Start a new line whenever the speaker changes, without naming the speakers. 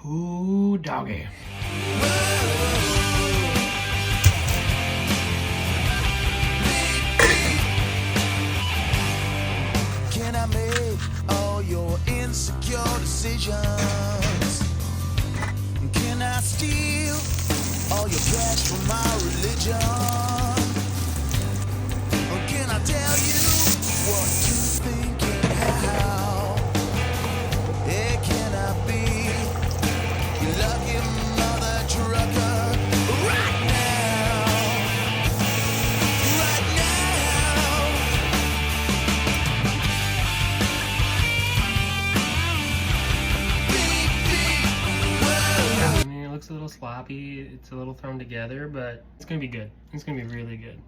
Ooh, doggy.
Can I make all your insecure decisions? Can I steal all your cash from my religion? Or can I tell you what you think and how? Yeah, can I be your lucky mother trucker right now? Right now.
I mean, it looks a little sloppy. It's a little thrown together, but it's gonna be good. It's gonna be really good.